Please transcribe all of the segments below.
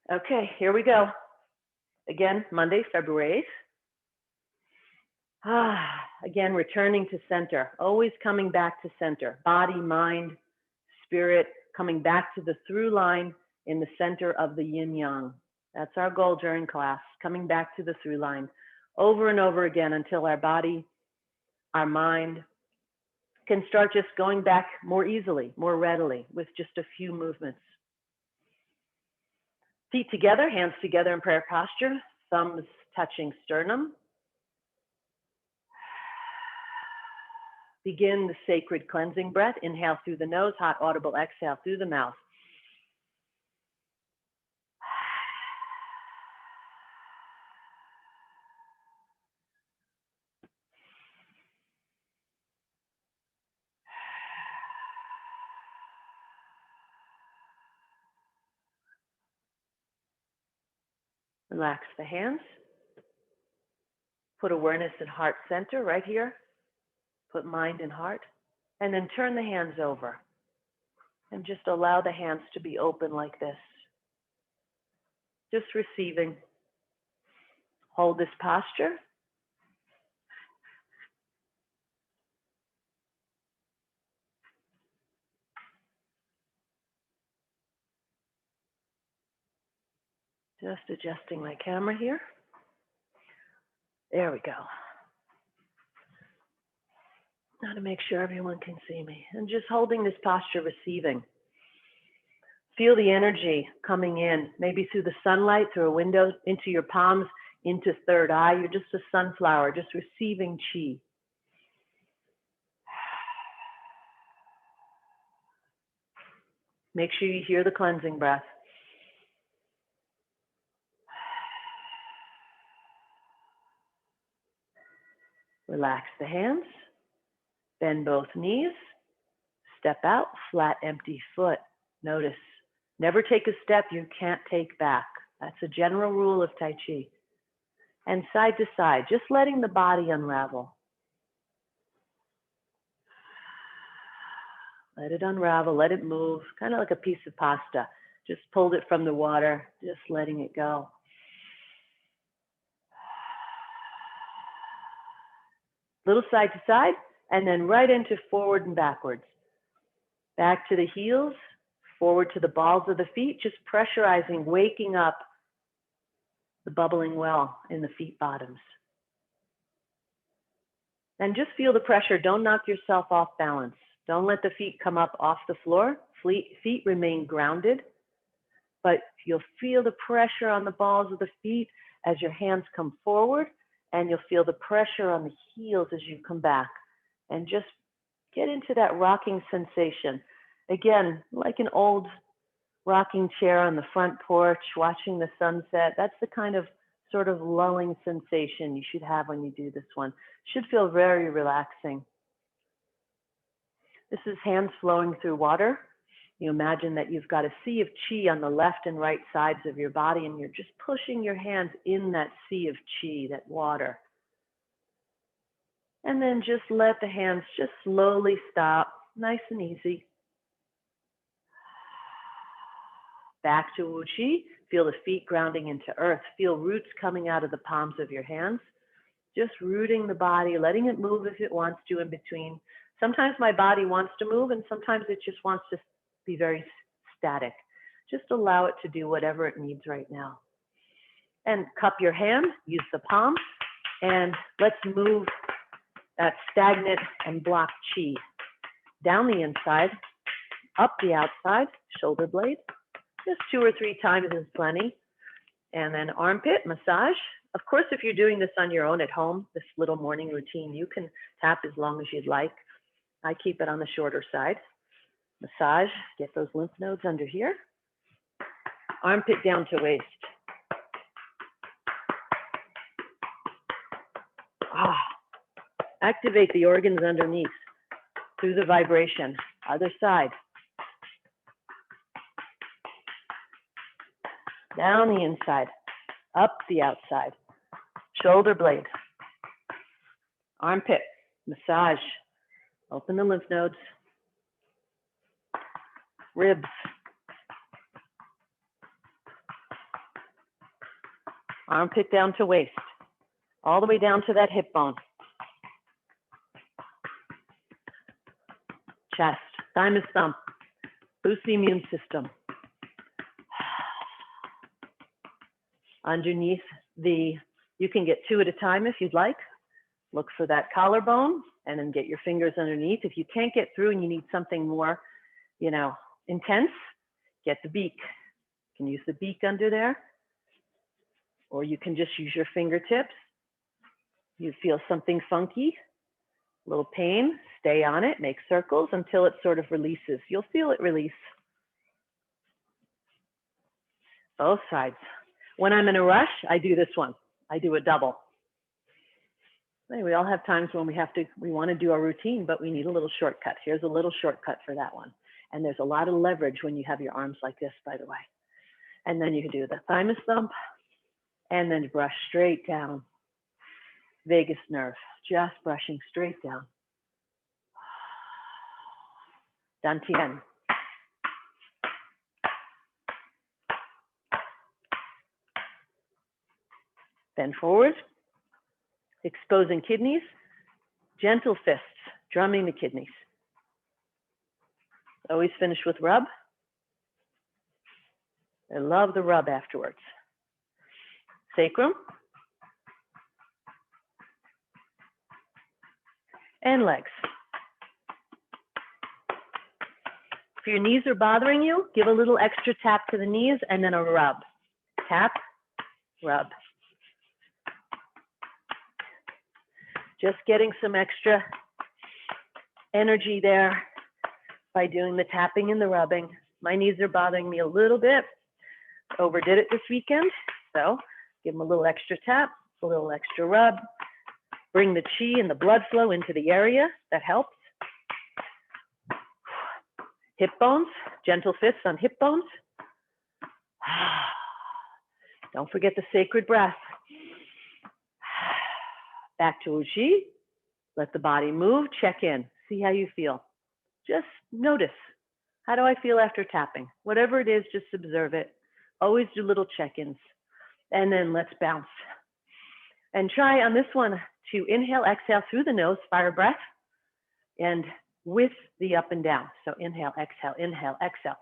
Okay, here we go. Again, Monday, February 8th. Again, returning to center, always coming back to center. Body, mind, spirit, coming back to the through line in the center of the yin yang. That's our goal during class, coming back to the through line over and over again until our body, our mind can start just going back more easily, more readily with just a few movements. Feet together, hands together in prayer posture, thumbs touching sternum. Begin the sacred cleansing breath. Inhale through the nose, hot audible exhale through the mouth. Relax the hands. Put awareness in heart center right here. Put mind and heart. And then turn the hands over. And just allow the hands to be open like this. Just receiving. Hold this posture. Just adjusting my camera here. There we go. Now to make sure everyone can see me. And just holding this posture, receiving. Feel the energy coming in, maybe through the sunlight, through a window, into your palms, into third eye. You're just a sunflower, just receiving chi. Make sure you hear the cleansing breath. Relax the hands. Bend both knees. Step out, flat, empty foot. Notice, never take a step you can't take back. That's a general rule of Tai Chi. And side to side, just letting the body unravel. Let it unravel, let it move, kind of like a piece of pasta. Just pulled it from the water, just letting it go. Little side to side, and then right into forward and backwards. Back to the heels, forward to the balls of the feet, just pressurizing, waking up the bubbling well in the feet bottoms. And just feel the pressure. Don't knock yourself off balance. Don't let the feet come up off the floor. Feet remain grounded, but you'll feel the pressure on the balls of the feet as your hands come forward, and you'll feel the pressure on the heels as you come back. And just get into that rocking sensation. Again, like an old rocking chair on the front porch, watching the sunset. That's the kind of sort of lulling sensation you should have when you do this one. Should feel very relaxing. This is hands flowing through water. You imagine that you've got a sea of chi on the left and right sides of your body, and you're just pushing your hands in that sea of chi, that water. And then just let the hands just slowly stop, nice and easy. Back to Wu Chi. Feel the feet grounding into earth. Feel roots coming out of the palms of your hands. Just rooting the body, letting it move if it wants to in between. Sometimes my body wants to move, and sometimes it just wants to be very static. Just allow it to do whatever it needs right now. And cup your hand, use the palm, and let's move that stagnant and blocked chi down the inside, up the outside, shoulder blade. Just 2 or 3 times is plenty. And then armpit massage. Of course, if you're doing this on your own at home, this little morning routine, you can tap as long as you'd like. I keep it on the shorter side. Massage, get those lymph nodes under here. Armpit down to waist. Activate the organs underneath through the vibration. Other side. Down the inside, up the outside. Shoulder blade. Armpit, massage. Open the lymph nodes. Ribs. Armpit down to waist, all the way down to that hip bone. Chest, thymus thumb, boost the immune system. Underneath you can get 2 at a time if you'd like. Look for that collarbone and then get your fingers underneath. If you can't get through and you need something more, intense, get the beak. You can use the beak under there, or you can just use your fingertips. You feel something funky, a little pain, stay on it, make circles until it sort of releases. You'll feel it release. Both sides. When I'm in a rush, I do this one. I do a double. We all have times when we want to do our routine, but we need a little shortcut. Here's a little shortcut for that one. And there's a lot of leverage when you have your arms like this, by the way. And then you can do the thymus thump and then brush straight down. Vagus nerve, just brushing straight down. Dantian. Bend forward, exposing kidneys, gentle fists, drumming the kidneys. Always finish with rub. I love the rub afterwards. Sacrum. And legs. If your knees are bothering you, give a little extra tap to the knees and then a rub. Tap, rub. Just getting some extra energy there by doing the tapping and the rubbing. My knees are bothering me a little bit. Overdid it this weekend, so give them a little extra tap, a little extra rub. Bring the chi and the blood flow into the area. That helps. Hip bones, gentle fists on hip bones. Don't forget the sacred breath. Back to Uchi. Let the body move, check in, see how you feel. Just notice, how do I feel after tapping? Whatever it is, just observe it. Always do little check-ins. And then let's bounce. And try on this one to inhale, exhale through the nose, fire breath, and with the up and down. So inhale, exhale, inhale, exhale.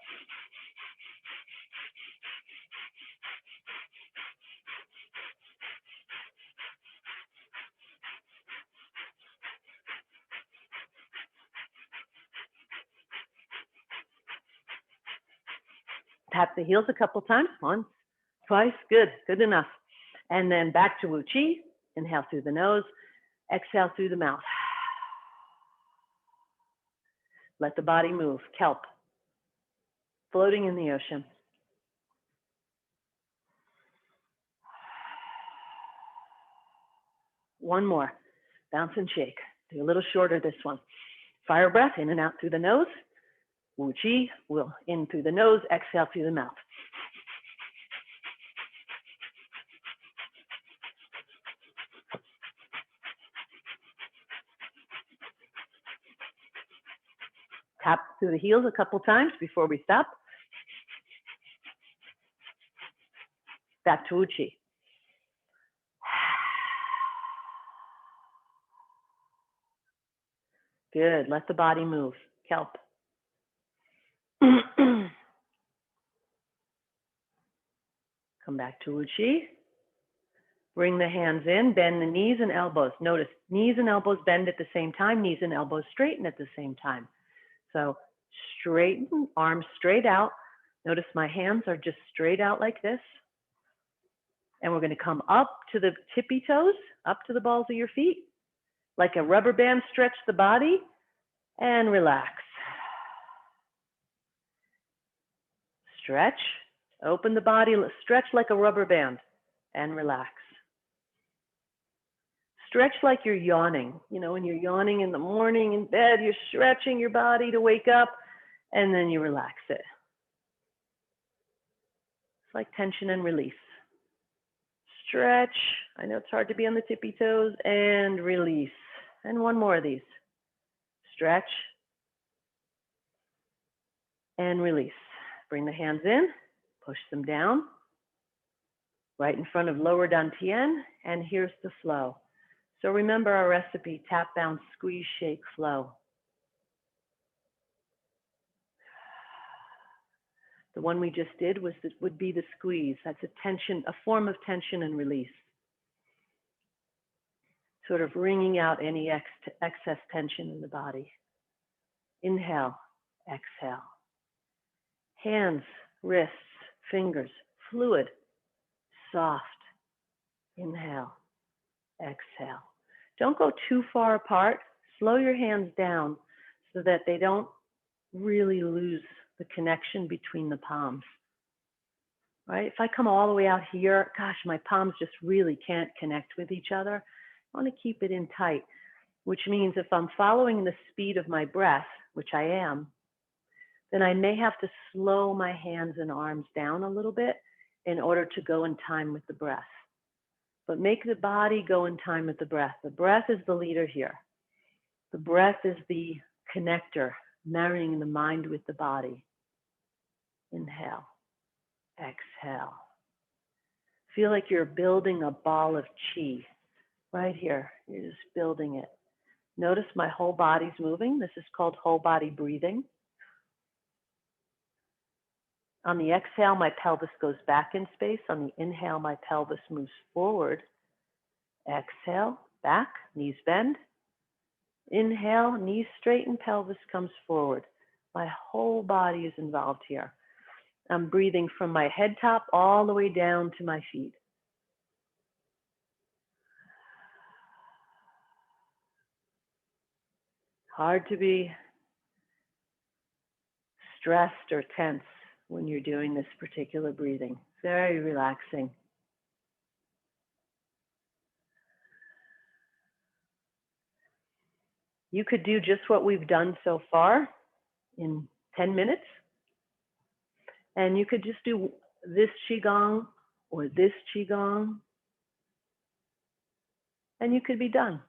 Tap the heels a couple times. 1, 2, good, good enough. And then back to Wu Chi. Inhale through the nose, exhale through the mouth. Let the body move. Kelp, floating in the ocean. One more. Bounce and shake. Do a little shorter this one. Fire breath in and out through the nose. Wu Chi will in through the nose, exhale through the mouth. Tap through the heels a couple times before we stop. Back to Wu Chi. Good, let the body move. Kelp. Come back to Wu Chi. Bring the hands in, bend the knees and elbows. Notice knees and elbows bend at the same time, knees and elbows straighten at the same time. So straighten, arms straight out. Notice my hands are just straight out like this. And we're going to come up to the tippy toes, up to the balls of your feet. Like a rubber band, stretch the body and relax. Stretch, open the body, stretch like a rubber band and relax. Stretch like you're yawning. You know, when you're yawning in the morning in bed, you're stretching your body to wake up and then you relax it. It's like tension and release. Stretch. I know it's hard to be on the tippy toes and release. And one more of these. Stretch and release. Bring the hands in, push them down. right in front of lower dantian, and here's the flow. So remember our recipe, tap, bounce, squeeze, shake, flow. The one we just did would be the squeeze. That's a tension, a form of tension and release. Sort of wringing out any excess tension in the body. Inhale, exhale. Hands, wrists, fingers, fluid, soft. Inhale, exhale. Don't go too far apart. Slow your hands down so that they don't really lose the connection between the palms. Right? If I come all the way out here, gosh, my palms just really can't connect with each other. I want to keep it in tight, which means if I'm following the speed of my breath, which I am, then I may have to slow my hands and arms down a little bit in order to go in time with the breath. But make the body go in time with the breath. The breath is the leader here. The breath is the connector, marrying the mind with the body. Inhale, exhale. Feel like you're building a ball of chi right here. You're just building it. Notice my whole body's moving. This is called whole body breathing. On the exhale, my pelvis goes back in space. On the inhale, my pelvis moves forward. Exhale, back, knees bend. Inhale, knees straighten, pelvis comes forward. My whole body is involved here. I'm breathing from my head top all the way down to my feet. Hard to be stressed or tense when you're doing this particular breathing. Very relaxing. You could do just what we've done so far in 10 minutes. And you could just do this Qigong or this Qigong. And you could be done.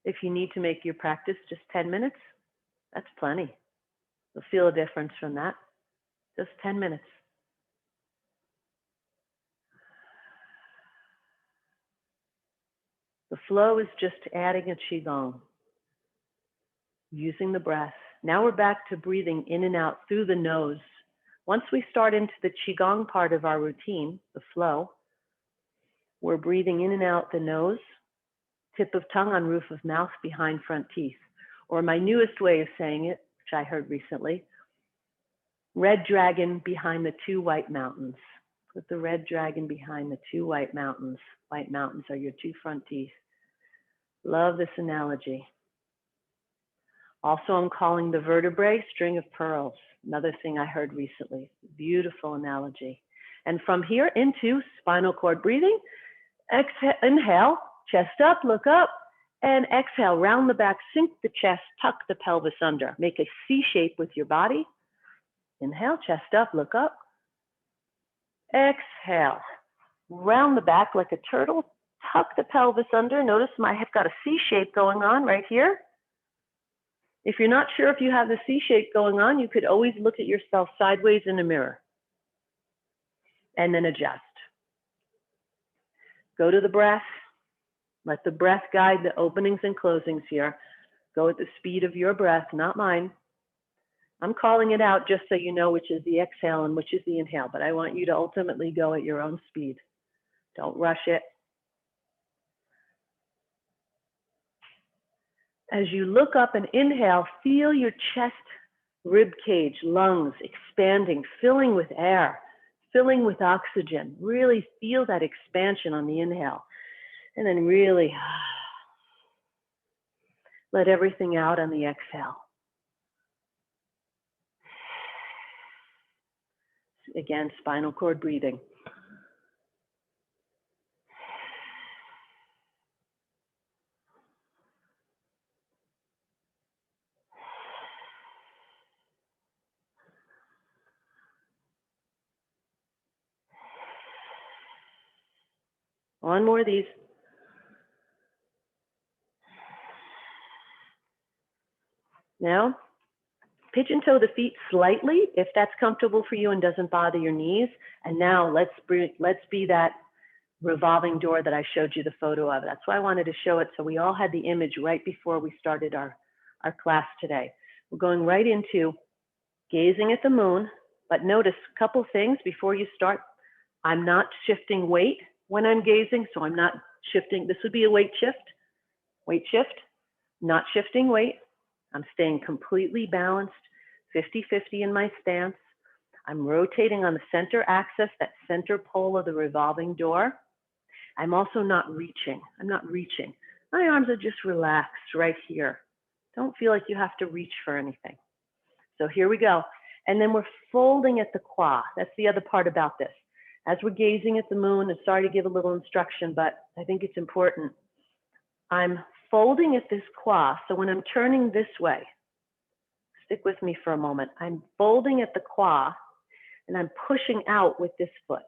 If you need to make your practice just 10 minutes, that's plenty. You'll feel a difference from that. Just 10 minutes. The flow is just adding a Qigong, using the breath. Now we're back to breathing in and out through the nose. Once we start into the Qigong part of our routine, the flow, we're breathing in and out the nose, tip of tongue on roof of mouth, behind front teeth. Or my newest way of saying it, which I heard recently, red dragon behind the two white mountains. Put the red dragon behind the two white mountains. White mountains are your two front teeth. Love this analogy. Also, I'm calling the vertebrae string of pearls. Another thing I heard recently. Beautiful analogy. And from here into spinal cord breathing, exhale, inhale, chest up, look up, and exhale, round the back, sink the chest, tuck the pelvis under. Make a C shape with your body. Inhale, chest up, look up. Exhale, round the back like a turtle, tuck the pelvis under. Notice I've got a C shape going on right here. If you're not sure if you have the C shape going on, you could always look at yourself sideways in a mirror and then adjust. Go to the breath. Let the breath guide the openings and closings here. Go at the speed of your breath, not mine. I'm calling it out just so you know which is the exhale and which is the inhale, but I want you to ultimately go at your own speed. Don't rush it. As you look up and inhale, feel your chest, rib cage, lungs expanding, filling with air, filling with oxygen. Really feel that expansion on the inhale. And then really let everything out on the exhale. Again, spinal cord breathing. One more of these. Now, pigeon toe the feet slightly if that's comfortable for you and doesn't bother your knees. And now let's be that revolving door that I showed you the photo of. That's why I wanted to show it so we all had the image right before we started our class today. We're going right into gazing at the moon, but notice a couple things before you start. I'm not shifting weight when I'm gazing, so I'm not shifting. This would be a weight shift, not shifting weight. I'm staying completely balanced, 50-50 in my stance. I'm rotating on the center axis, that center pole of the revolving door. I'm also not reaching. I'm not reaching. My arms are just relaxed right here. Don't feel like you have to reach for anything. So here we go. And then we're folding at the qua. That's the other part about this. As we're gazing at the moon, I'm sorry to give a little instruction, but I think it's important. I'm folding at this qua. So when I'm turning this way, stick with me for a moment. I'm folding at the qua and I'm pushing out with this foot.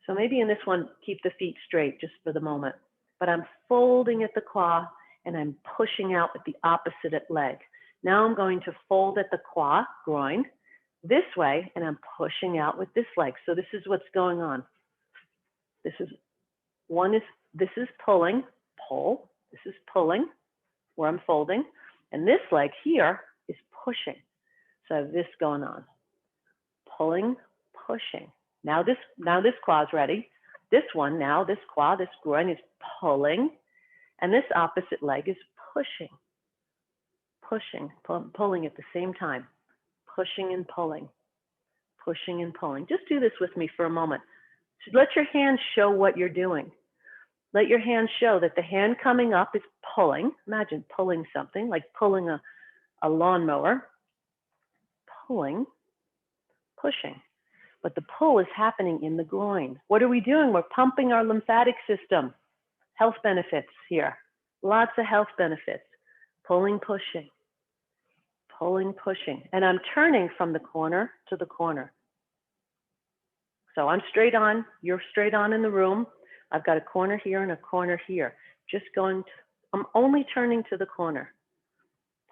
So maybe in this one, keep the feet straight just for the moment. But I'm folding at the qua and I'm pushing out with the opposite leg. Now I'm going to fold at the qua, groin, this way, and I'm pushing out with this leg. So this is what's going on. This is pulling, pull. This is pulling, where I'm folding. And this leg here is pushing. So I have this going on. Pulling, pushing. Now this qua is ready. This one now, this qua, this groin is pulling. And this opposite leg is pushing. Pulling at the same time. Pushing and pulling. Pushing and pulling. Just do this with me for a moment. So let your hands show what you're doing. Let your hands show that the hand coming up is pulling. Imagine pulling something, like pulling a lawnmower. Pulling, pushing. But the pull is happening in the groin. What are we doing? We're pumping our lymphatic system. Health benefits here. Lots of health benefits. Pulling, pushing. Pulling, pushing. And I'm turning from the corner to the corner. So I'm straight on. You're straight on in the room. I've got a corner here and a corner here. I'm only turning to the corner.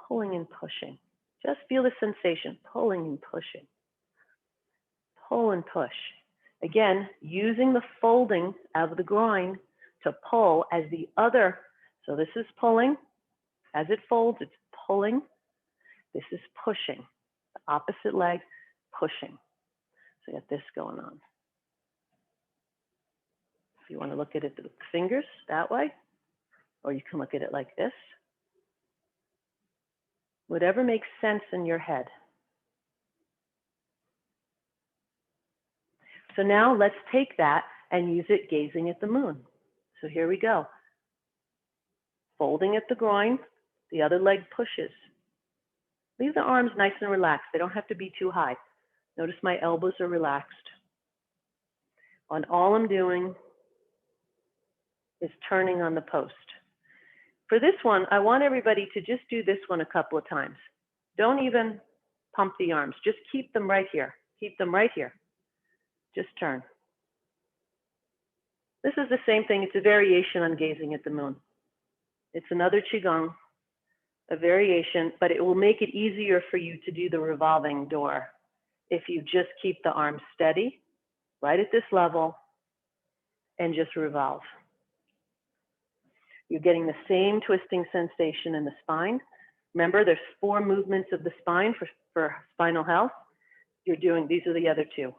Pulling and pushing. Just feel the sensation. Pulling and pushing. Pull and push. Again, using the folding of the groin to pull as the other. So this is pulling. As it folds, it's pulling. This is pushing. The opposite leg, pushing. So you got this going on. If you want to look at it with the fingers that way, or you can look at it like this. Whatever makes sense in your head. So now let's take that and use it gazing at the moon. So here we go. Folding at the groin, the other leg pushes. Leave the arms nice and relaxed. They don't have to be too high. Notice my elbows are relaxed. And all I'm doing is turning on the post. For this one, I want everybody to just do this one a couple of times. Don't even pump the arms. Just keep them right here. Keep them right here. Just turn. This is the same thing. It's a variation on gazing at the moon. It's another Qigong, a variation, but it will make it easier for you to do the revolving door if you just keep the arms steady, right at this level, and just revolve. You're getting the same twisting sensation in the spine. Remember, there's 4 movements of the spine for spinal health. These are the other 2.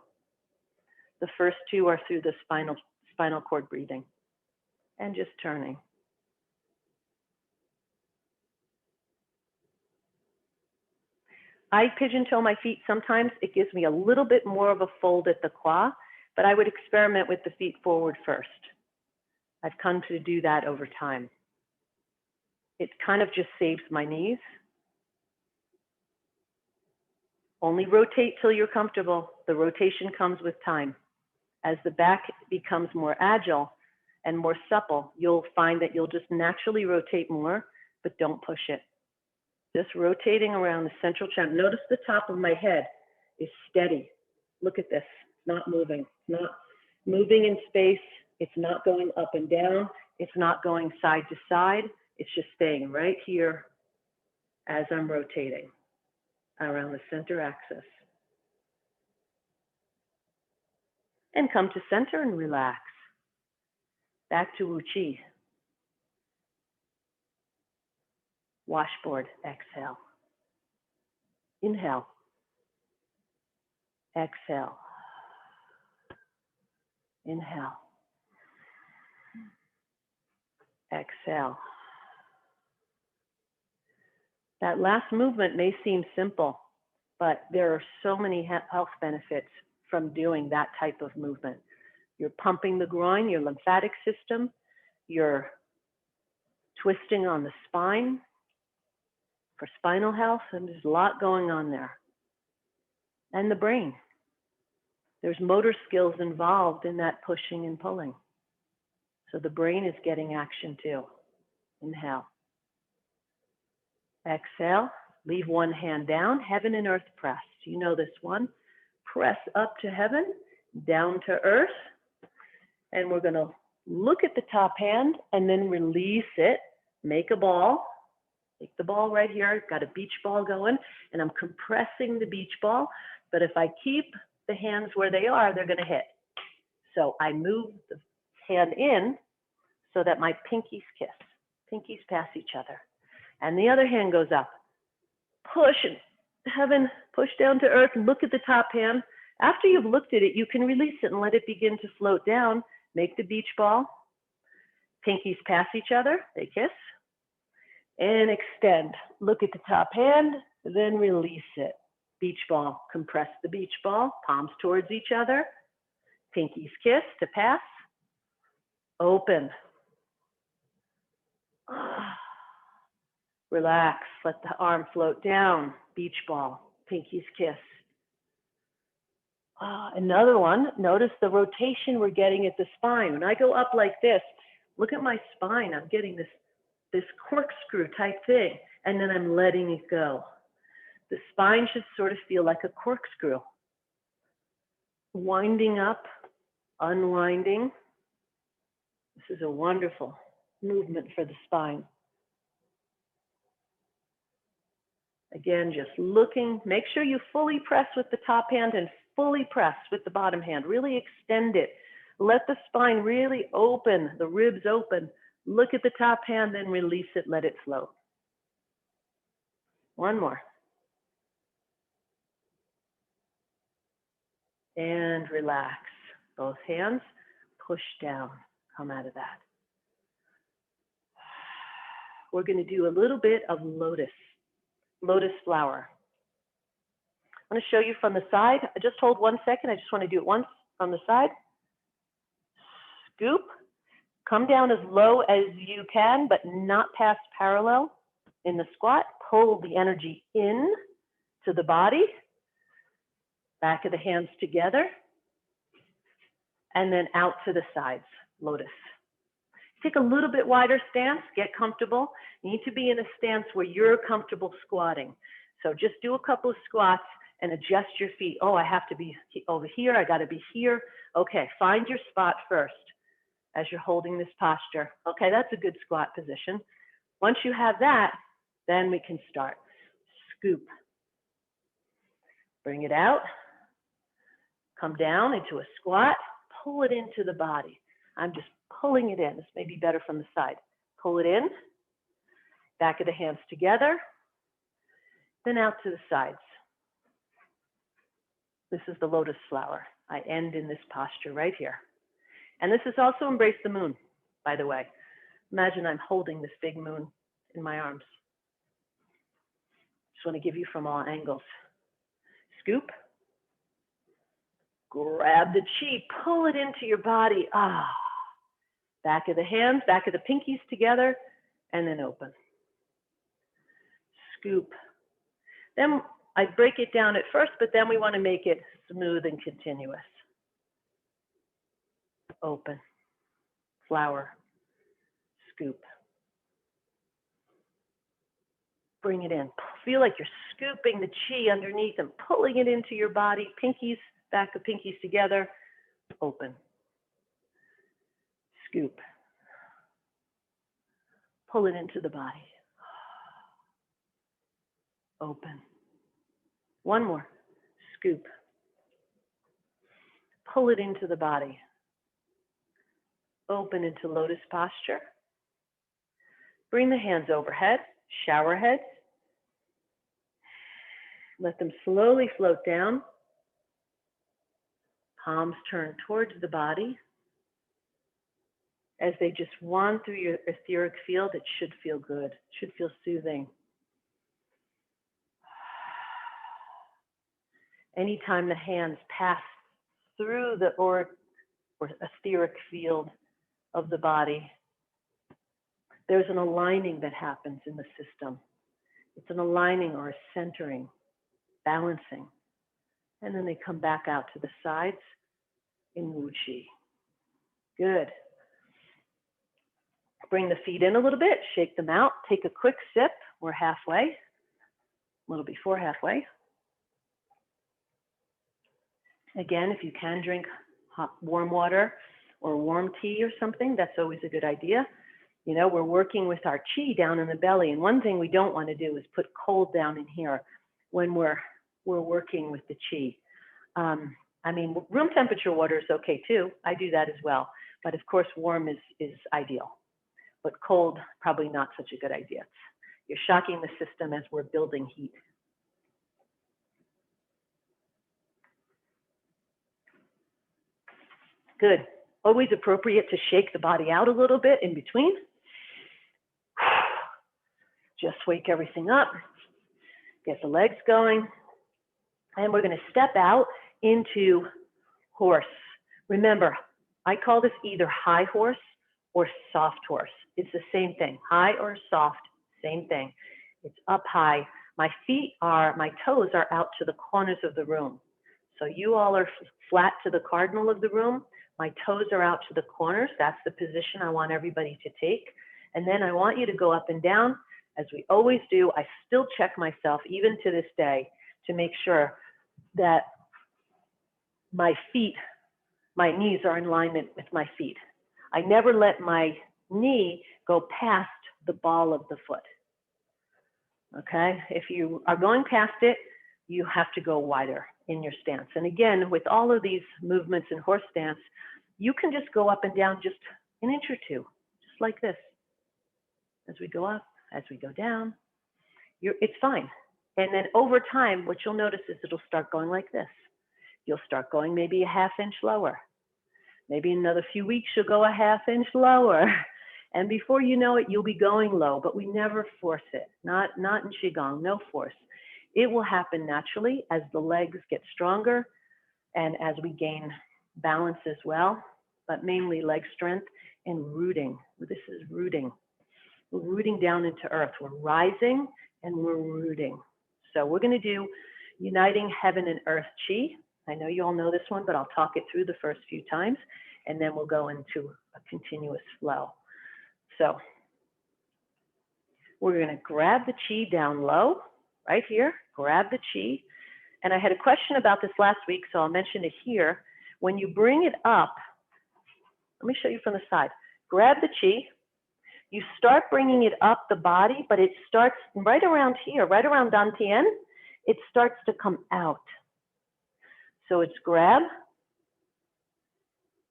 The first 2 are through the spinal cord breathing and just turning. I pigeon toe my feet sometimes. It gives me a little bit more of a fold at the qua, but I would experiment with the feet forward first. I've come to do that over time. It kind of just saves my knees. Only rotate till you're comfortable. The rotation comes with time. As the back becomes more agile and more supple, you'll find that you'll just naturally rotate more, but don't push it. Just rotating around the central channel. Notice the top of my head is steady. Look at this, it's not moving. It's not moving in space. It's not going up and down. It's not going side to side. It's just staying right here as I'm rotating around the center axis. And come to center and relax. Back to Wu Chi. Washboard, exhale. Inhale. Exhale. Inhale. Exhale. That last movement may seem simple, but there are so many health benefits from doing that type of movement. You're pumping the groin, your lymphatic system, you're twisting on the spine for spinal health, and there's a lot going on there. And the brain. There's motor skills involved in that pushing and pulling. So the brain is getting action too. Inhale. Exhale. Leave one hand down. Heaven and earth press. You know this one. Press up to heaven, down to earth. And we're going to look at the top hand and then release it. Make a ball. Take the ball right here. I've got a beach ball going, and I'm compressing the beach ball. But if I keep the hands where they are, they're going to hit. So I move the hand in so that my pinkies kiss. Pinkies pass each other. And the other hand goes up. Push and heaven, push down to earth, look at the top hand. After you've looked at it, you can release it and let it begin to float down. Make the beach ball. Pinkies pass each other, they kiss. And extend. Look at the top hand, then release it. Beach ball, compress the beach ball, palms towards each other. Pinkies kiss to pass. Open. Relax, let the arm float down. Beach ball, pinkies kiss. Another one, notice the rotation we're getting at the spine. When I go up like this, look at my spine. I'm getting this corkscrew type thing, and then I'm letting it go. The spine should sort of feel like a corkscrew. Winding up, unwinding. This is a wonderful movement for the spine. Again, just looking, make sure you fully press with the top hand and fully press with the bottom hand. Really extend it. Let the spine really open, the ribs open. Look at the top hand, then release it, let it float. One more. And relax. Both hands, push down, come out of that. We're going to do a little bit of lotus flower. I'm going to show you from the side. Just hold 1 second. I just want to do it once from the side. Scoop. Come down as low as you can, but not past parallel in the squat. Pull the energy in to the body. Back of the hands together. And then out to the sides, lotus. Take a little bit wider stance, get comfortable. You need to be in a stance where you're comfortable squatting. So just do a couple of squats and adjust your feet. Oh, I have to be over here, I gotta be here. Okay, find your spot first as you're holding this posture. Okay, that's a good squat position. Once you have that, then we can start. Scoop. Bring it out. Come down into a squat. Pull it into the body. I'm just pulling it in. This may be better from the side. Pull it in. Back of the hands together. Then out to the sides. This is the lotus flower. I end in this posture right here. And this is also embrace the moon, by the way. Imagine I'm holding this big moon in my arms. Just want to give you from all angles. Scoop. Grab the chi, pull it into your body. Back of the hands, back of the pinkies together, and then open. Scoop. Then I break it down at first, but then we want to make it smooth and continuous. Open. Flower. Scoop. Bring it in. Feel like you're scooping the chi underneath and pulling it into your body. Pinkies, back of pinkies together. Open. Scoop. Pull it into the body. Open. One more. Scoop. Pull it into the body. Open into lotus posture. Bring the hands overhead, shower heads. Let them slowly float down. Palms turn towards the body. As they just wand through your etheric field, it should feel good. It should feel soothing. Anytime the hands pass through the auric or etheric field of the body, there's an aligning that happens in the system. It's an aligning or a centering, balancing. And then they come back out to the sides in Wu Qi. Good. Bring the feet in a little bit, shake them out, take a quick sip. We're halfway, a little before halfway. Again, if you can drink hot, warm water or warm tea or something, that's always a good idea. You know, we're working with our qi down in the belly, and one thing we don't want to do is put cold down in here when we're working with the qi. I mean, room temperature water is okay too. I do that as well, but of course, warm is ideal. But cold, probably not such a good idea. You're shocking the system as we're building heat. Good. Always appropriate to shake the body out a little bit in between. Just wake everything up. Get the legs going. And we're going to step out into horse. Remember, I call this either high horse or soft horse. It's the same thing. High or soft, same thing. It's up high. My toes are out to the corners of the room. So you all are flat to the cardinal of the room. My toes are out to the corners. That's the position I want everybody to take. And then I want you to go up and down, as we always do. I still check myself, even to this day, to make sure that my knees are in alignment with my feet. I never let my knee go past the ball of the foot. Okay? If you are going past it, you have to go wider in your stance. And again, with all of these movements in horse stance, you can just go up and down just an inch or two, just like this. As we go up, as we go down, it's fine. And then over time, what you'll notice is it'll start going like this. You'll start going maybe a ½ inch lower. Maybe in another few weeks, you'll go a ½ inch lower. And before you know it, you'll be going low, but we never force it. Not in Qigong, no force. It will happen naturally as the legs get stronger and as we gain balance as well, but mainly leg strength and rooting. This is rooting. We're rooting down into earth. We're rising and we're rooting. So we're going to do Uniting Heaven and Earth Qi. I know you all know this one, but I'll talk it through the first few times, and then we'll go into a continuous flow. So we're going to grab the Qi down low, right here, grab the Qi. And I had a question about this last week, so I'll mention it here. When you bring it up, let me show you from the side. Grab the Qi. You start bringing it up the body, but it starts right around here, right around Dantian. It starts to come out. So it's grab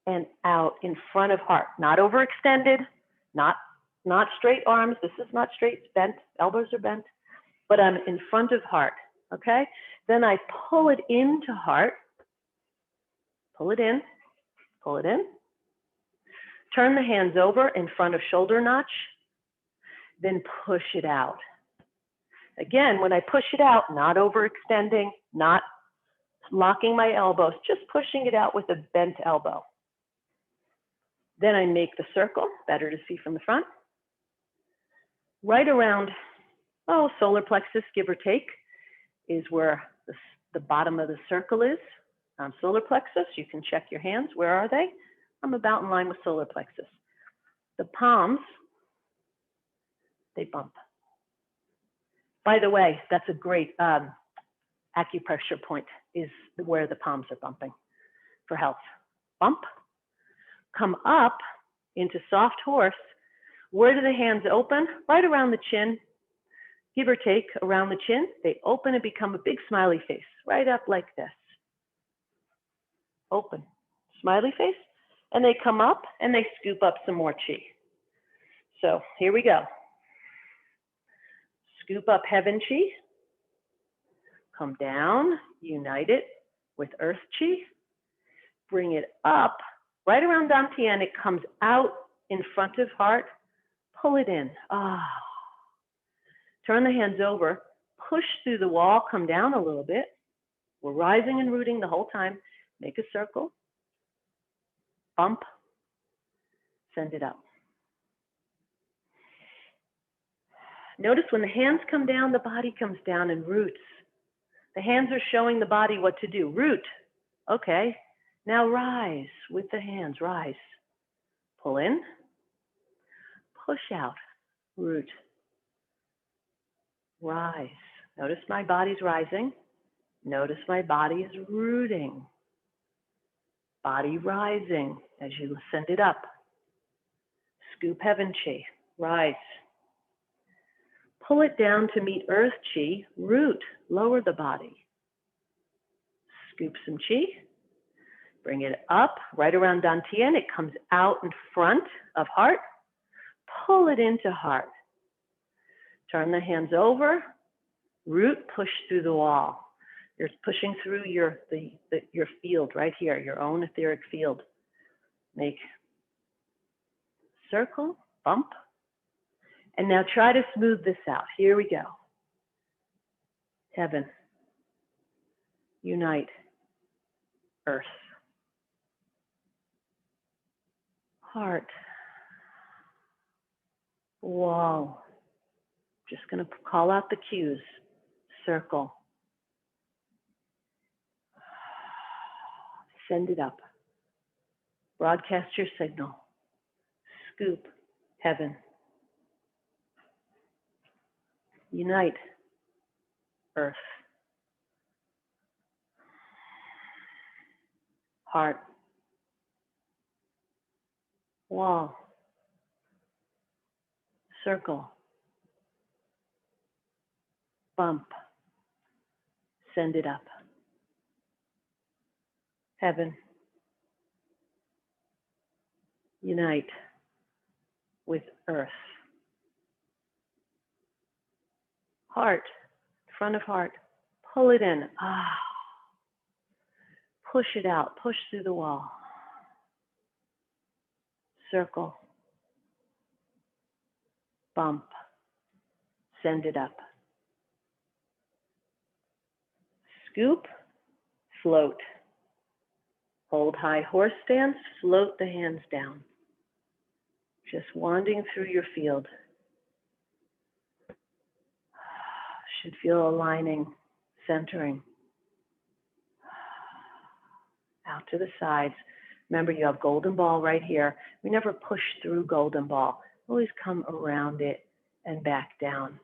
and out in front of heart, not overextended, not straight arms. This is not straight, it's bent, elbows are bent, but I'm in front of heart, okay? Then I pull it into heart, pull it in, pull it in. Turn the hands over in front of shoulder notch, then push it out. Again, when I push it out, not overextending, not locking my elbows, just pushing it out with a bent elbow. Then I make the circle, better to see from the front. Right around, solar plexus, give or take, is where the bottom of the circle is. Solar plexus, you can check your hands. Where are they? I'm about in line with solar plexus. The palms, they bump. By the way, that's a great acupressure point, is where the palms are bumping for health. Bump, come up into soft horse. Where do the hands open? Right around the chin, give or take around the chin. They open and become a big smiley face, right up like this. Open, smiley face. and they come up and they scoop up some more chi. So here we go. Scoop up heaven chi. Come down, unite it with earth chi. Bring it up, right around dantian. It comes out in front of heart. Pull it in. Turn the hands over. Push through the wall. Come down a little bit. We're rising and rooting the whole time. Make a circle. Bump. Send it up. Notice when the hands come down, the body comes down and roots. The hands are showing the body what to do. Root. Okay. Now rise with the hands. Rise. Pull in. Push out. Root. Rise. Notice my body's rising. Notice my body is rooting. Body rising as you send it up. Scoop heaven chi. Rise. Pull it down to meet earth chi. Root. Lower the body. Scoop some chi. Bring it up right around dantian. It comes out in front of heart. Pull it into heart. Turn the hands over. Root. Push through the wall. You're pushing through your field right here, your own etheric field. Make circle, bump. And now try to smooth this out. Here we go. Heaven. Unite. Earth. Heart. Wall. Just going to call out the cues. Circle. Send it up. Broadcast your signal. Scoop. Heaven. Unite. Earth. Heart. Wall. Circle. Bump. Send it up. Heaven. Unite with earth. Heart. Front of heart. Pull it in. Push it out. Push through the wall. Circle. Bump. Send it up. Scoop. Float. Hold high horse stance. Float the hands down. Just wandering through your field. Should feel aligning, centering. Out to the sides. Remember, you have golden ball right here. We never push through golden ball. Always come around it and back down.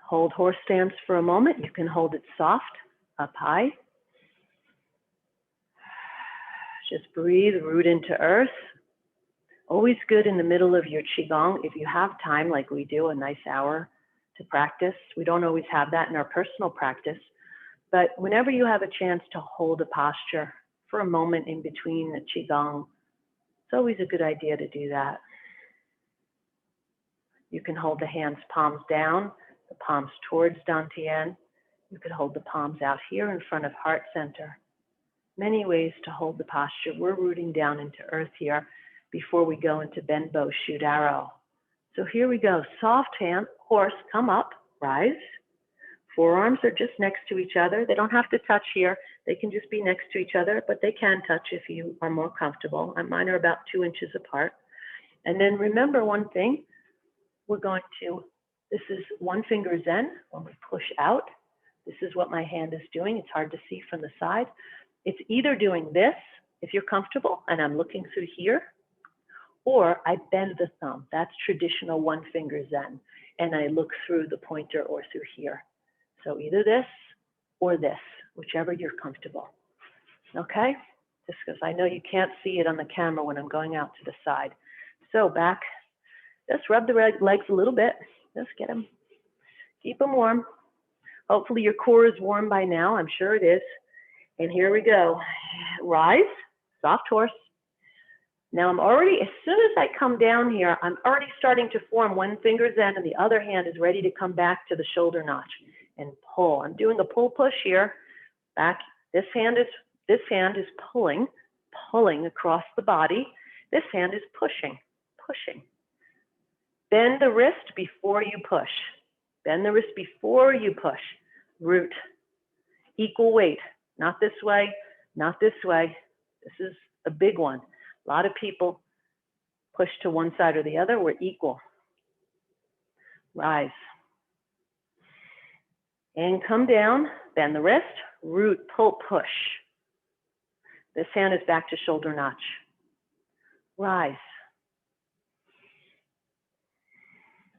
Hold horse stance for a moment. You can hold it soft, up high. Just breathe, root into earth. Always good in the middle of your Qigong. If you have time, like we do, a nice hour to practice. We don't always have that in our personal practice. But whenever you have a chance to hold a posture for a moment in between the Qigong, it's always a good idea to do that. You can hold the hands palms down, the palms towards dantian. You could hold the palms out here in front of heart center. Many ways to hold the posture. We're rooting down into earth here before we go into bend bow, shoot arrow. So here we go. Soft hand, horse, come up, rise. Forearms are just next to each other. They don't have to touch here. They can just be next to each other, but they can touch if you are more comfortable. Mine are about 2 inches apart. And then remember one thing. We're going to, this is one finger Zen. When we push out, this is what my hand is doing. It's hard to see from the side. It's either doing this, if you're comfortable, and I'm looking through here, or I bend the thumb. That's traditional one finger Zen. And I look through the pointer or through here. So either this or this, whichever you're comfortable. Okay? Just because I know you can't see it on the camera when I'm going out to the side. So back, just rub the legs a little bit. Just get them, keep them warm. Hopefully your core is warm by now. I'm sure it is. And here we go. Rise. soft horse. Now I'm already, as soon as I come down here, I'm already starting to form one finger's end and the other hand is ready to come back to the shoulder notch and pull. I'm doing a pull push here. Back, this hand is pulling across the body. This hand is pushing. Bend the wrist before you push. Bend the wrist before you push. Root. Equal weight. Not this way, not this way. This is a big one. A lot of people push to one side or the other. We're equal. Rise. And come down. Bend the wrist. Root, pull, push. This hand is back to shoulder notch. Rise.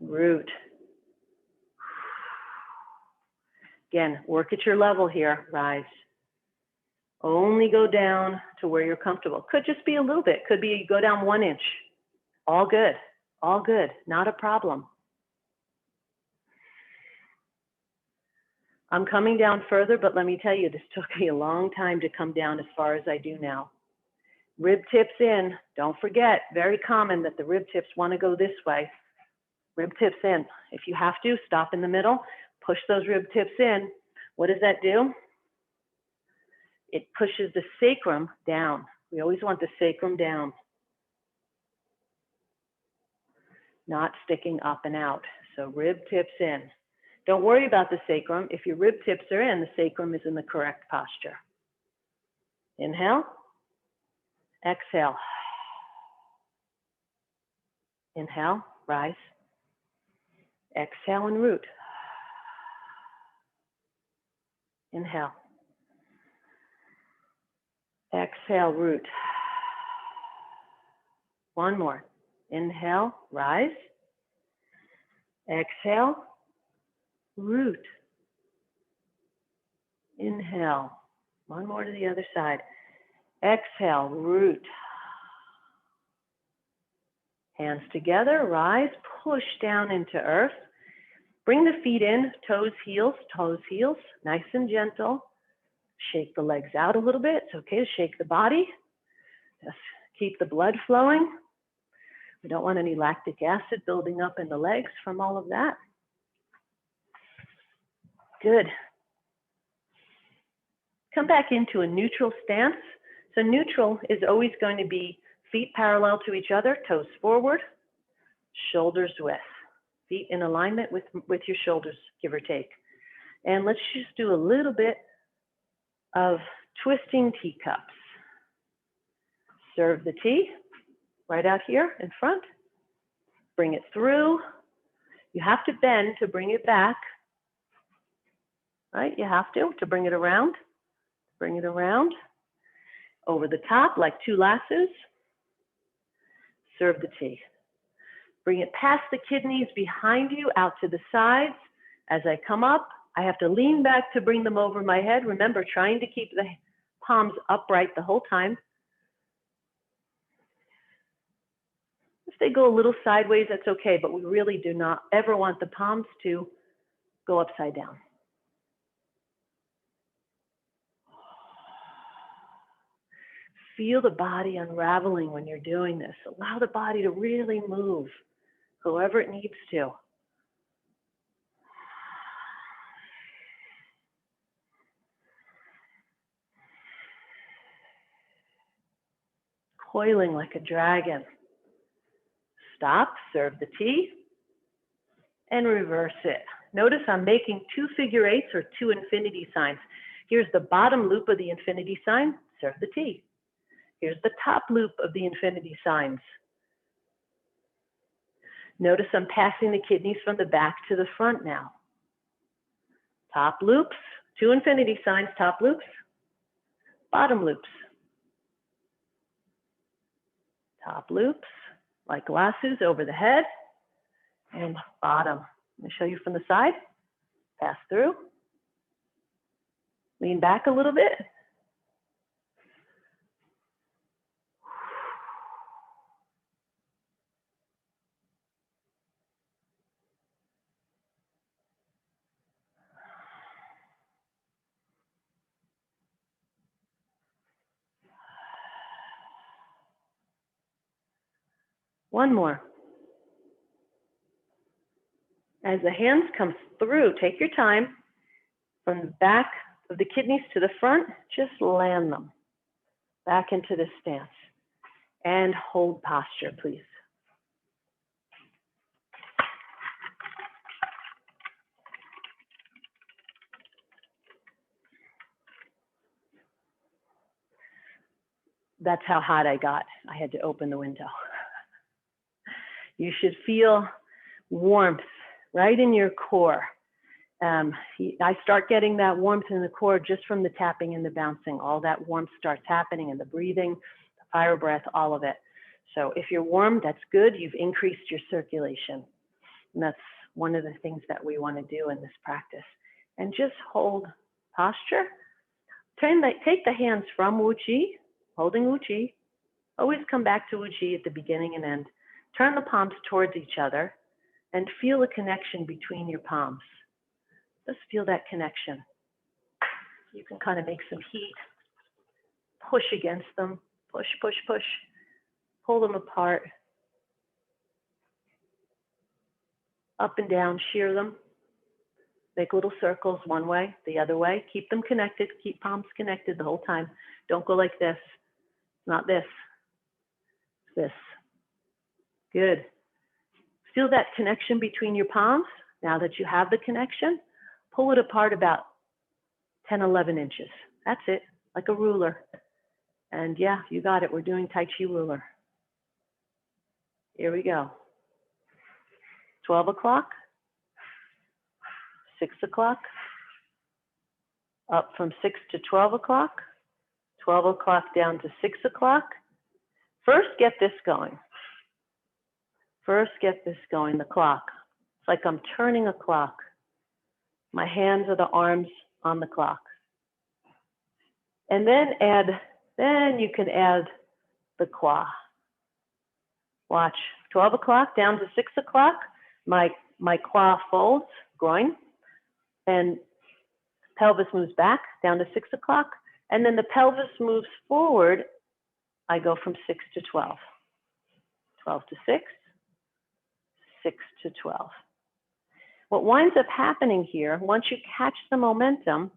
Root. Again, work at your level here. Rise. Only go down to where you're comfortable. Could just be a little bit. Could be go down 1 inch. All good. All good. Not a problem. I'm coming down further, but let me tell you, this took me a long time to come down as far as I do now. Rib tips in. Don't forget, very common that the rib tips want to go this way. Rib tips in. If you have to, stop in the middle, push those rib tips in. What does that do? It pushes the sacrum down. We always want the sacrum down, not sticking up and out. So rib tips in. Don't worry about the sacrum. If your rib tips are in, the sacrum is in the correct posture. Inhale. Exhale. Inhale, rise. Exhale and root. Inhale. Exhale, root. One more. Inhale, rise. Exhale, root. Inhale. One more to the other side. Exhale, root. Hands together, rise, push down into earth. Bring the feet in, toes, heels, nice and gentle. Shake the legs out a little bit. It's okay to shake the body. Just keep the blood flowing. We don't want any lactic acid building up in the legs from all of that. Good. Come back into a neutral stance. So neutral is always going to be feet parallel to each other, toes forward, shoulders width. Feet in alignment with your shoulders, give or take. And let's just do a little bit of twisting teacups. Serve the tea right out here in front. Bring it through. You have to bend to bring it back. Right? You have to bring it around. Bring it around. Over the top like two lassos. Serve the tea. Bring it past the kidneys behind you, out to the sides. As I come up, I have to lean back to bring them over my head. Remember, trying to keep the palms upright the whole time. If they go a little sideways, that's okay, but we really do not ever want the palms to go upside down. Feel the body unraveling when you're doing this. Allow the body to really move, however it needs to. Coiling like a dragon. Stop, serve the tea, and reverse it. Notice I'm making 2 figure eights or 2 infinity signs. Here's the bottom loop of the infinity sign, serve the tea. Here's the top loop of the infinity signs. Notice I'm passing the kidneys from the back to the front now. Top loops, 2 infinity signs, top loops, bottom loops. Top loops, like lassos over the head, and bottom. Let me show you from the side. Pass through. Lean back a little bit. One more. As the hands come through, take your time from the back of the kidneys to the front, just land them back into this stance. And hold posture, please. That's how hot I got. I had to open the window. You should feel warmth right in your core. I start getting that warmth in the core just from the tapping and the bouncing. All that warmth starts happening in the breathing, the fire breath, all of it. So if you're warm, that's good. You've increased your circulation. And that's one of the things that we want to do in this practice. And just hold posture. Take the hands from Wu Qi, holding Wu Qi. Always come back to Wu Qi at the beginning and end. Turn the palms towards each other and feel a connection between your palms. Just feel that connection. You can kind of make some heat. Push against them. Push, push, push. Pull them apart. Up and down, shear them. Make little circles one way, the other way. Keep them connected. Keep palms connected the whole time. Don't go like this. Not this. This. Good. Feel that connection between your palms. Now that you have the connection, pull it apart about 10, 11 inches. That's it, like a ruler. And yeah, you got it. We're doing Tai Chi ruler. Here we go. 12 o'clock, 6 o'clock, up from 6 to 12 o'clock, 12 o'clock down to 6 o'clock. First, get this going. First, get this going, the clock. It's like I'm turning a clock. My hands are the arms on the clock. And then you can add the kwa. Watch, 12 o'clock down to 6 o'clock, my kwa folds, groin, and pelvis moves back down to 6 o'clock, and then the pelvis moves forward. I go from 6 to 12, 12 to 6, 6 to 12. What winds up happening here, once you catch the momentum,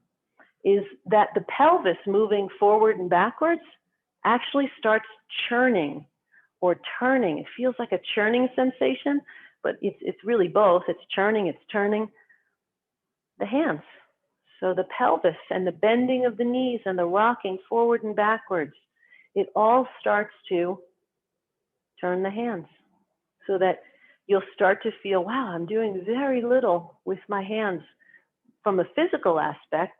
is that the pelvis moving forward and backwards actually starts churning or turning. It feels like a churning sensation, but it's really both. It's churning, it's turning the hands. So the pelvis and the bending of the knees and the rocking forward and backwards, it all starts to turn the hands so that you'll start to feel, wow, I'm doing very little with my hands. From a physical aspect,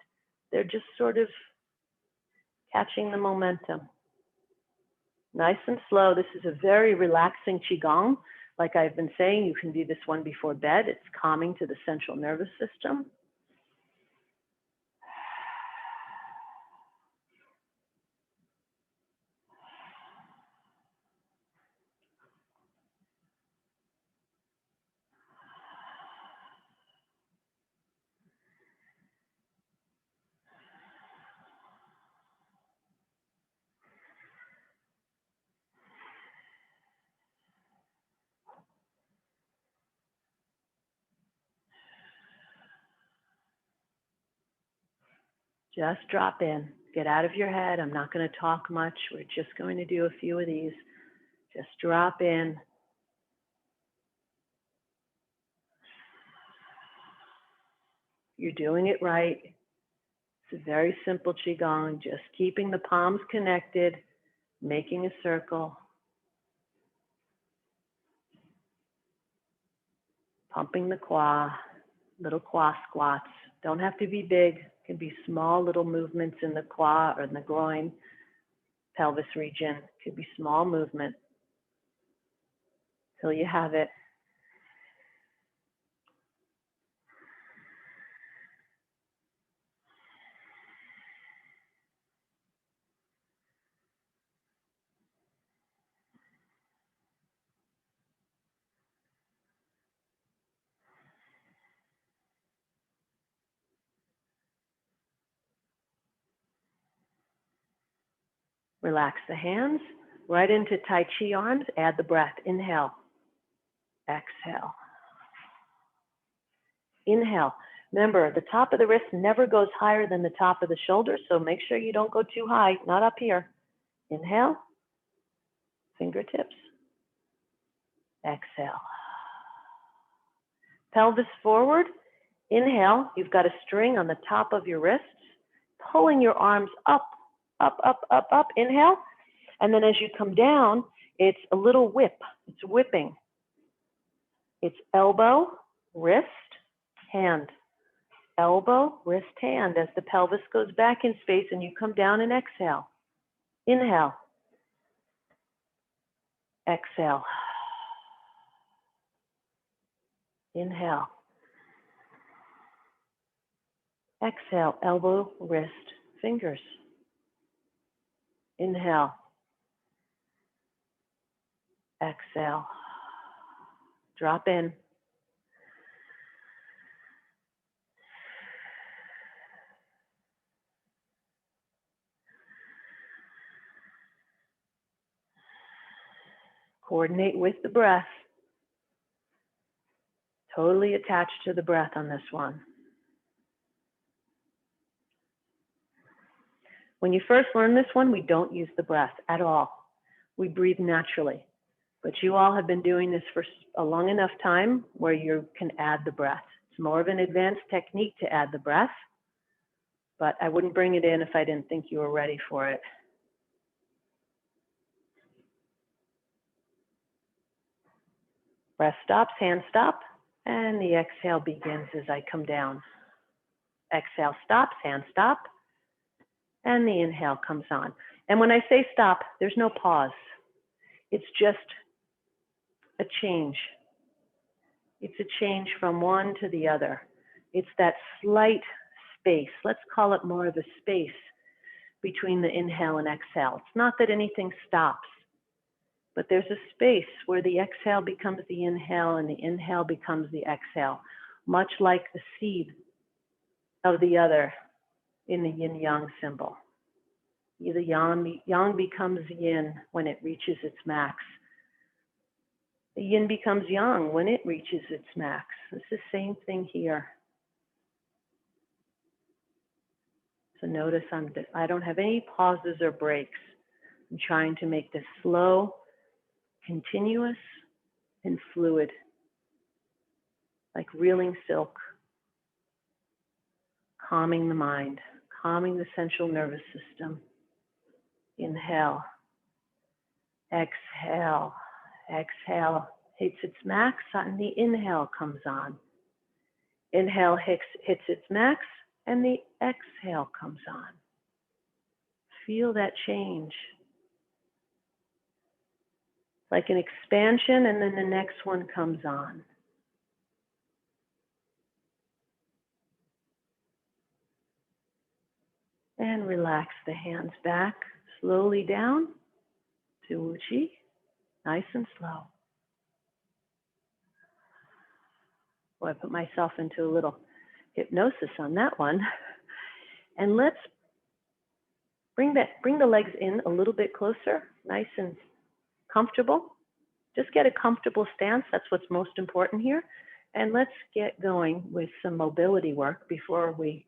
they're just sort of catching the momentum. Nice and slow. This is a very relaxing Qigong. Like I've been saying, you can do this one before bed. It's calming to the central nervous system. Just drop in. Get out of your head. I'm not going to talk much. We're just going to do a few of these. Just drop in. You're doing it right. It's a very simple Qigong, just keeping the palms connected, making a circle, pumping the kwa, little kwa squats. Don't have to be big. It can be small little movements in the kwa or in the groin, pelvis region. It could be small movement till you have it. Relax the hands. Right into Tai Chi arms, add the breath. Inhale, exhale. Inhale. Remember, the top of the wrist never goes higher than the top of the shoulder, so make sure you don't go too high, not up here. Inhale, fingertips, exhale. Pelvis forward, inhale, you've got a string on the top of your wrists, pulling your arms up, up, up, up, up, inhale. And then as you come down, it's a little whip, it's whipping. It's elbow, wrist, hand. Elbow, wrist, hand as the pelvis goes back in space and you come down and exhale. Inhale. Exhale. Inhale. Exhale. Elbow, wrist, fingers. Inhale. Exhale. Drop in. Coordinate with the breath. Totally attached to the breath on this one. When you first learn this one, we don't use the breath at all. We breathe naturally. But you all have been doing this for a long enough time where you can add the breath. It's more of an advanced technique to add the breath, but I wouldn't bring it in if I didn't think you were ready for it. Breath stops, hand stop, and the exhale begins as I come down. Exhale stops, hand stop, and the inhale comes on. And when I say stop, there's no pause. It's just a change. It's a change from one to the other. It's that slight space. Let's call it more of a space between the inhale and exhale. It's not that anything stops, but there's a space where the exhale becomes the inhale and the inhale becomes the exhale, much like the seed of the other in the yin-yang symbol. The yang becomes yin when it reaches its max. The yin becomes yang when it reaches its max. It's the same thing here. So notice I don't have any pauses or breaks. I'm trying to make this slow, continuous, and fluid, like reeling silk, calming the mind, calming the central nervous system. Inhale, exhale, exhale, hits its max, and the inhale comes on. Inhale hits its max, and the exhale comes on. Feel that change. Like an expansion, and then the next one comes on. And relax the hands back, slowly down to Uchi, nice and slow. Well, I put myself into a little hypnosis on that one. And let's bring the legs in a little bit closer, nice and comfortable. Just get a comfortable stance. That's what's most important here. And let's get going with some mobility work before we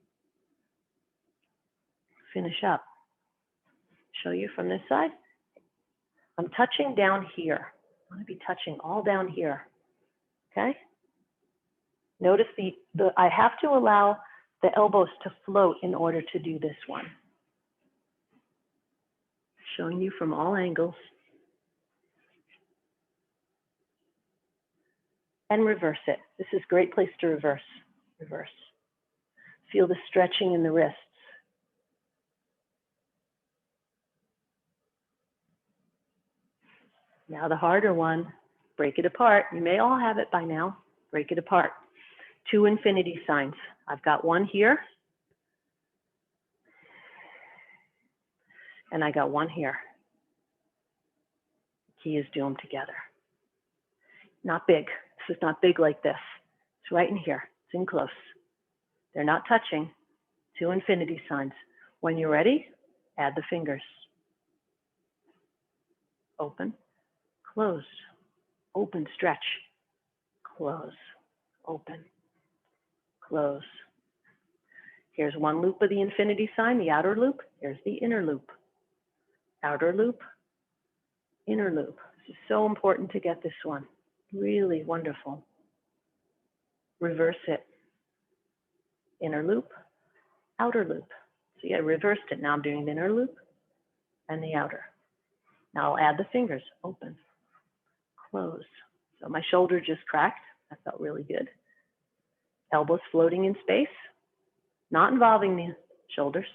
finish up. Show you from this side. I'm touching down here. I want to be touching all down here. Okay? Notice I have to allow the elbows to float in order to do this one. Showing you from all angles. And reverse it. This is a great place to reverse. Reverse. Feel the stretching in the wrists. Now the harder one, break it apart. You may all have it by now. Break it apart. 2 infinity signs. I've got one here. And I got one here. The key is do them together. Not big. This is not big like this. It's right in here. It's in close. They're not touching. 2 infinity signs. When you're ready, add the fingers. open, close, open, stretch, close, open, close. Here's one loop of the infinity sign, the outer loop. Here's the inner loop. Outer loop, inner loop. This is so important to get this one. Really wonderful. Reverse it. Inner loop, outer loop. See, I reversed it. Now I'm doing the inner loop and the outer. Now I'll add the fingers. Open, close. So my shoulder just cracked. That felt really good. Elbows floating in space, not involving the shoulders.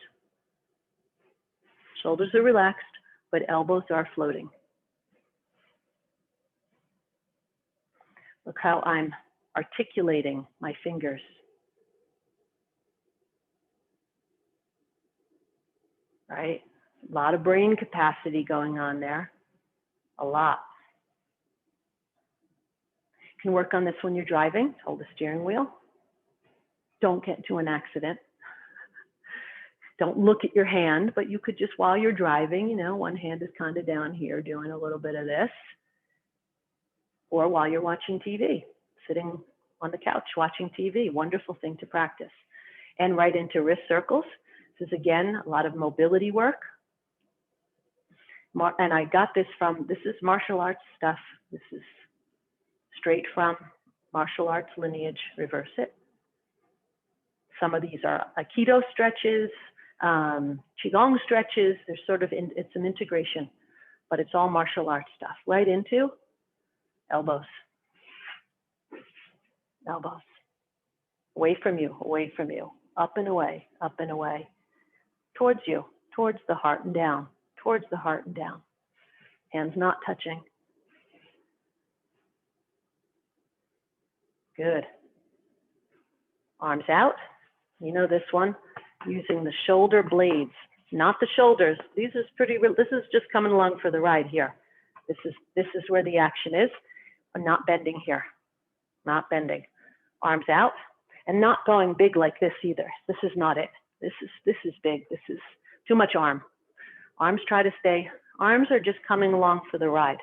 Shoulders are relaxed, but elbows are floating. Look how I'm articulating my fingers. Right? A lot of brain capacity going on there. A lot. You can work on this when you're driving. Hold the steering wheel. Don't get into an accident. Don't look at your hand, but you could just, while you're driving, you know, one hand is kind of down here doing a little bit of this. Or while you're watching TV, sitting on the couch watching TV. Wonderful thing to practice. And right into wrist circles. This is, again, a lot of mobility work. And I got this from, this is martial arts stuff. This is straight from martial arts lineage. Reverse it. Some of these are Aikido stretches, Qigong stretches. There's sort of, it's an integration, but it's all martial arts stuff. Right into elbows. Elbows. Away from you, away from you. Up and away, up and away. Towards you, towards the heart and down, towards the heart and down. Hands not touching. Good. Arms out. You know this one, using the shoulder blades, not the shoulders. This is just coming along for the ride here. This is where the action is. I'm not bending here, not bending. Arms out, and not going big like this either. This is not it. This is big. This is too much arm. Arms try to stay. Arms are just coming along for the ride.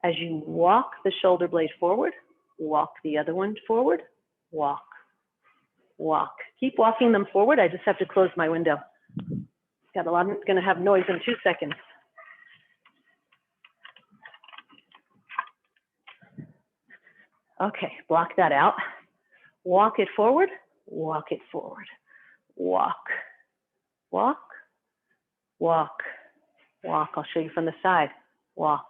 As you walk the shoulder blade forward, walk the other one forward, walk, walk. Keep walking them forward. I just have to close my window. Got a lot, I'm going to have noise in 2 seconds. Okay, block that out. Walk it forward, walk it forward. Walk, walk, walk, walk. I'll show you from the side. Walk,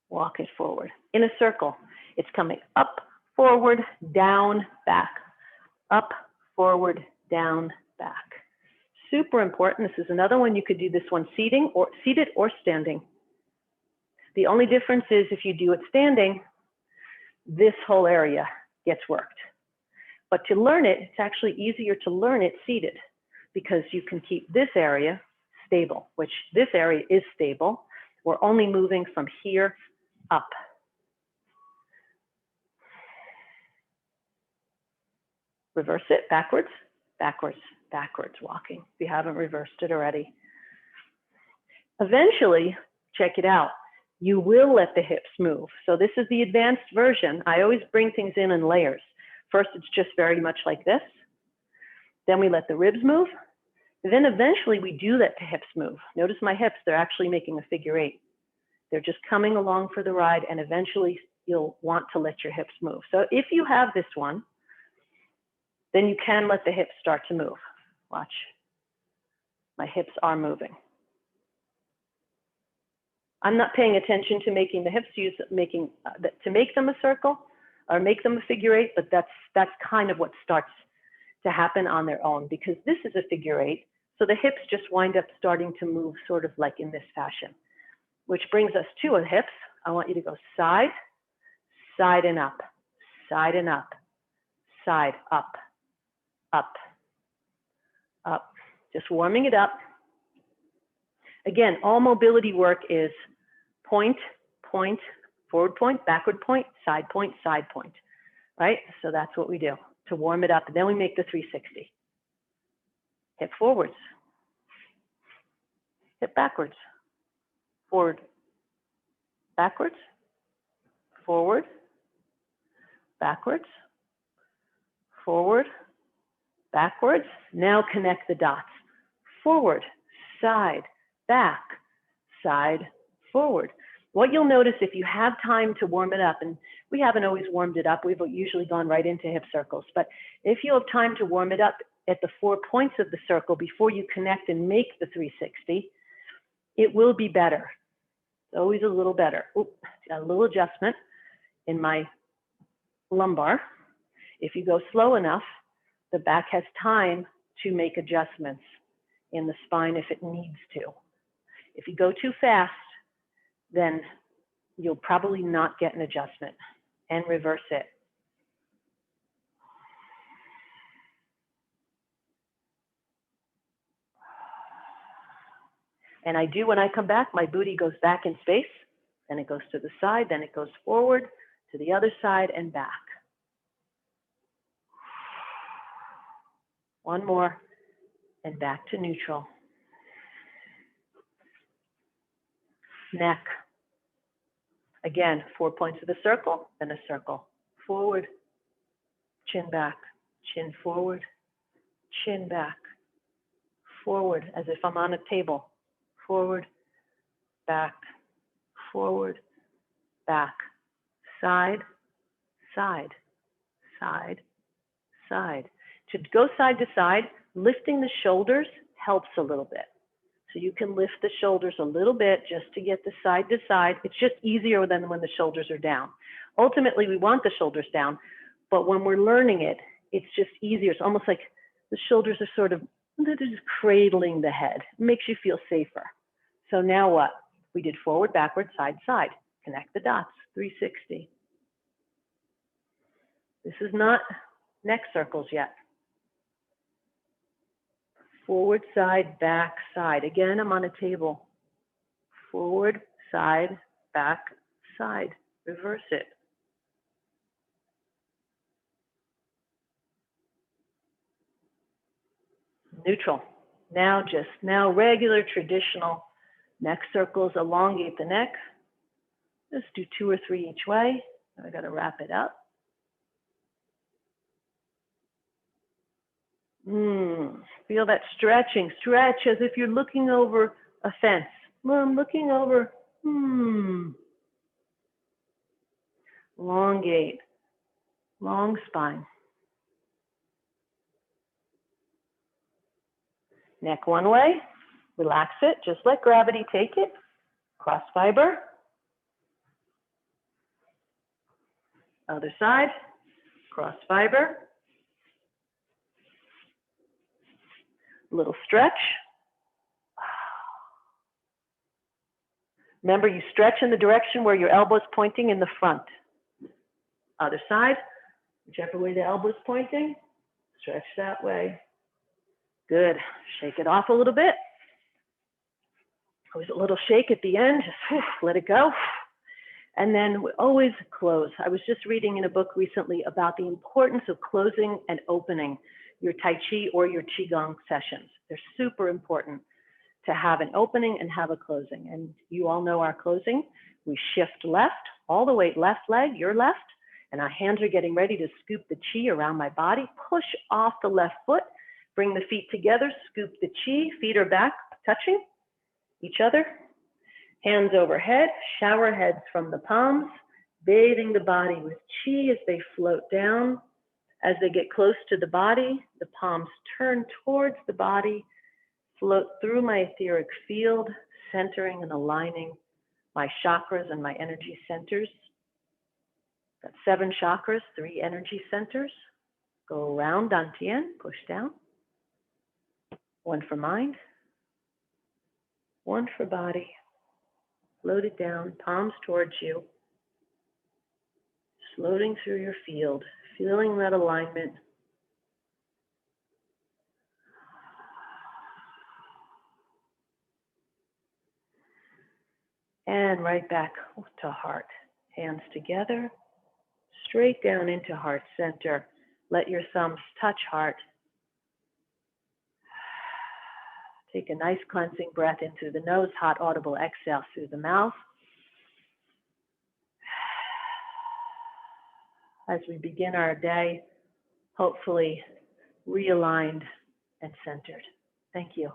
walk it forward. In a circle, it's coming up, forward, down, back. Up, forward, down, back. Super important. This is another one. You could do this one seated or standing. The only difference is if you do it standing, this whole area gets worked. But to learn it, it's actually easier to learn it seated because you can keep this area stable, which this area is stable. We're only moving from here up. Reverse it, backwards, backwards, backwards walking, if you haven't reversed it already. Eventually, check it out, you will let the hips move. So this is the advanced version. I always bring things in layers. First, it's just very much like this. Then we let the ribs move. Then eventually we do let the hips move. Notice my hips, they're actually making a figure 8. They're just coming along for the ride, and eventually you'll want to let your hips move. So if you have this one, then you can let the hips start to move. Watch. My hips are moving. I'm not paying attention to making the hips to make them a circle or make them a figure 8, but that's kind of what starts to happen on their own because this is a figure 8. So the hips just wind up starting to move sort of like in this fashion, which brings us to a hips. I want you to go side, side and up, side and up, side, up, up, up. Just warming it up. Again, all mobility work is point, point, forward point, backward point, side point, right? So that's what we do to warm it up. And then we make the 360. Hip forwards, hip backwards, forward, backwards, forward, backwards, forward, backwards. Now connect the dots. Forward, side, back, side, forward. What you'll notice if you have time to warm it up, and we haven't always warmed it up, we've usually gone right into hip circles, but if you have time to warm it up at the 4 points of the circle before you connect and make the 360, it will be better. It's always a little better. Oop, got a little adjustment in my lumbar. If you go slow enough, the back has time to make adjustments in the spine if it needs to. If you go too fast, then you'll probably not get an adjustment, and reverse it. And I do, when I come back, my booty goes back in space, then it goes to the side, then it goes forward to the other side and back. One more, and back to neutral. Neck. Again, 4 points of the circle, then a circle. Forward, chin back, chin forward, chin back, forward, as if I'm on a table. Forward, back, forward, back, side, side, side, side. To go side to side, lifting the shoulders helps a little bit. So you can lift the shoulders a little bit just to get the side to side. It's just easier than when the shoulders are down. Ultimately, we want the shoulders down, but when we're learning it, it's just easier. It's almost like the shoulders are sort of, they're just cradling the head. It makes you feel safer. So now what? We did forward, backward, side, side. Connect the dots, 360. This is not neck circles yet. Forward, side, back, side. Again, I'm on a table. Forward, side, back, side. Reverse it. Neutral. Now regular traditional neck circles. Elongate the neck. Let's do 2 or 3 each way. I got to wrap it up. Feel that stretching. Stretch as if you're looking over a fence. Well, I'm looking over. Elongate. Long spine. Neck one way. Relax it. Just let gravity take it. Cross fiber. Other side. Cross fiber. Little stretch. Remember, you stretch in the direction where your elbow's pointing in the front. Other side, whichever way the elbow's pointing, stretch that way. Good. Shake it off a little bit. Always a little shake at the end. Just let it go. And then we always close. I was just reading in a book recently about the importance of closing and opening your Tai Chi or your Qigong sessions. They're super important to have an opening and have a closing. And you all know our closing. We shift left, all the way left leg, your left, and our hands are getting ready to scoop the chi around my body. Push off the left foot, bring the feet together, scoop the chi, feet are back, touching each other. Hands overhead, shower heads from the palms, bathing the body with chi as they float down. As they get close to the body, the palms turn towards the body, float through my etheric field, centering and aligning my chakras and my energy centers. Got 7 chakras, 3 energy centers. Go around Dantian, push down. 1 for mind, 1 for body. Float it down, palms towards you. Floating through your field, feeling that alignment. And right back to heart. Hands together, straight down into heart center. Let your thumbs touch heart. Take a nice cleansing breath in through the nose, hot audible exhale through the mouth. as we begin our day, hopefully realigned and centered. Thank you.